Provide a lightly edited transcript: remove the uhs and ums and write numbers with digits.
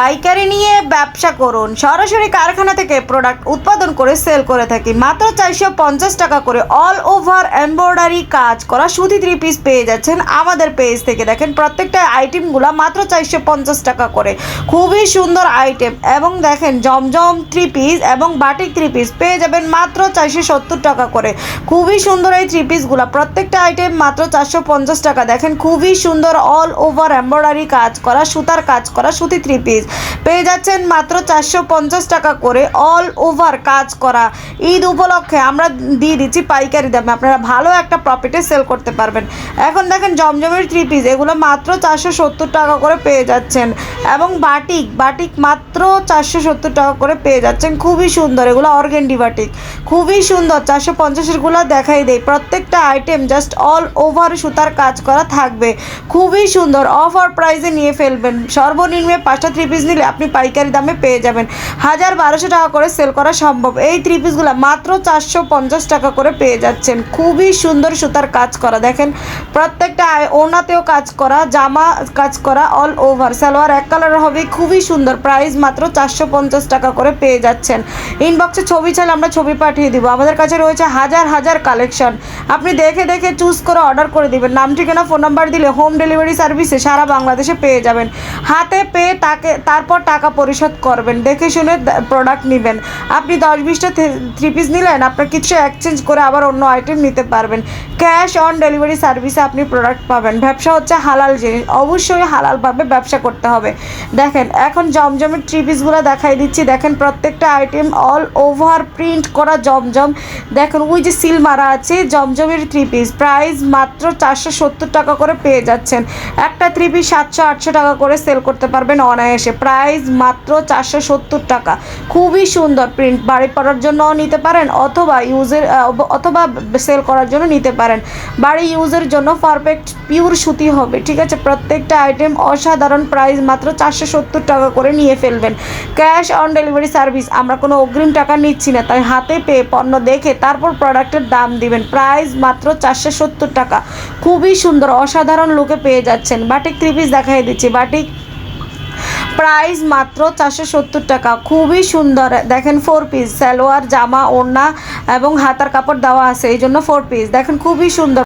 পাইকারি নিয়ে ব্যবসা করুন। সরাসরি কারখানা থেকে প্রোডাক্ট উৎপাদন করে সেল করে থাকি। মাত্র 450 টাকা করে অল ওভার এমব্রয়ডারি কাজ করা সুতি 3 পিস পেয়ে যাচ্ছেন আমাদের পেজ থেকে। দেখেন প্রত্যেকটা আইটেমগুলো মাত্র 450 টাকা করে, খুবই সুন্দর আইটেম। এবং দেখেন জমজম 3 পিস এবং বাটিক 3 পিস পেয়ে যাবেন মাত্র 470 টাকা করে। খুবই সুন্দর এই 3 পিসগুলো, প্রত্যেকটা আইটেম মাত্র 450 টাকা। দেখেন খুবই সুন্দর অল ওভার এমব্রয়ডারি কাজ করা সুতার কাজ করা সুতি 3 পিস পেয়ে যাচ্ছেন মাত্র 450 টাকা করে অল ওভার কাজ করা। ঈদ উপলক্ষে আমরা দিয়ে দিচ্ছি পাইকারি দামে, আপনারা ভালো একটা প্রফিটে সেল করতে পারবেন। এখন দেখেন জমজমের 3 পিস, এগুলো মাত্র 470 টাকা করে পেয়ে যাচ্ছেন। এবং বাটিক মাত্র 470 টাকা করে পেয়ে যাচ্ছেন, খুবই সুন্দর। এগুলো অর্গেন্ডি বাটিক, খুবই সুন্দর। 450-এরগুলো দেখাই দেয়, প্রত্যেকটা আইটেম জাস্ট অল ওভার সুতার কাজ করা থাকবে, খুবই সুন্দর। অফার প্রাইসে নিয়ে ফেলবেন। সর্বনিম্ন 5টা 3 পিস নিলে আপনি পাইকারি দামে পেয়ে যাবেন। 1000-1200 টাকা করে সেল করা সম্ভব। এই 3 পিসগুলো মাত্র 450 টাকা করে পেয়ে যাচ্ছেন, খুবই সুন্দর সুতার কাজ করা। দেখেন প্রত্যেকটা ওড়নাতেও কাজ করা, জামা কাজ করা অল ওভার। সালোয়ার এক কালার হবে, খুবই সুন্দর। প্রাইস মাত্র 450 টাকা করে পেয়ে যাচ্ছেন। ইনবক্সে ছবি চাইলে আমরা ছবি পাঠিয়ে দিব। আমাদের কাছে রয়েছে হাজার কালেকশন, আপনি দেখে চুজ করে অর্ডার করে দিবেন। নাম ঠিকানা ফোন নাম্বার দিলে হোম ডেলিভারি সার্ভিসে সারা বাংলাদেশে পেয়ে যাবেন। হাতে পেয়ে তারপর টাকা পরিশোধ করবেন, দেখে শুনে প্রোডাক্ট নেবেন। আপনি 10-20টা 3 পিস নিলেন, আপনার কিছু এক্সচেঞ্জ করে আবার অন্য আইটেম নিতে পারবেন। ক্যাশ অন ডেলিভারি সার্ভিসে আপনি প্রোডাক্ট পাবেন। ব্যবসা হচ্ছে হালাল জিনিস, অবশ্যই হালালভাবে ব্যবসা করতে হবে। দেখেন এখন জমজমের 3 পিসগুলো দেখাই দিচ্ছি। দেখেন প্রত্যেকটা আইটেম অল ওভার প্রিন্ট করা জমজম। দেখেন ওই যে সিল মারা আছে জমজমের 3 পিস, প্রাইস মাত্র 470 টাকা করে পেয়ে যাচ্ছেন। একটা 3 পিস 700-800 টাকা করে সেল করতে পারবেন অনায়াসে। প্রাইস মাত্র 470 টাকা, খুবই সুন্দর প্রিন্ট। বাড়ি পরার জন্য নিতে পারেন অথবা সেল করার জন্য নিতে পারেন। বাড়ি ইউজের জন্য পারফেক্ট পিওর সুতি হবে, ঠিক আছে। প্রত্যেকটা আইটেম অসাধারণ, প্রাইস মাত্র 470 টাকা করে নিয়ে ফেলবেন। ক্যাশ অন ডেলিভারি সার্ভিস, আমরা কোনো অগ্রিম টাকা নিচ্ছি না, তাই হাতে পেয়ে পণ্য দেখে তারপর প্রোডাক্টের দাম দিবেন। প্রাইস মাত্র 470 টাকা, খুবই সুন্দর অসাধারণ লুকে পেয়ে যাচ্ছেন। বাটিক 3 পিস দেখাই দিচ্ছি। বাটিক প্রাইস মাত্র 470 টাকা, খুবই সুন্দর। দেখেন 4 পিস, সালোয়ার জামা ওড়না এবং হাতার কাপড় দেওয়া আছে, এই জন্য 4 পিস। দেখেন খুবই সুন্দর।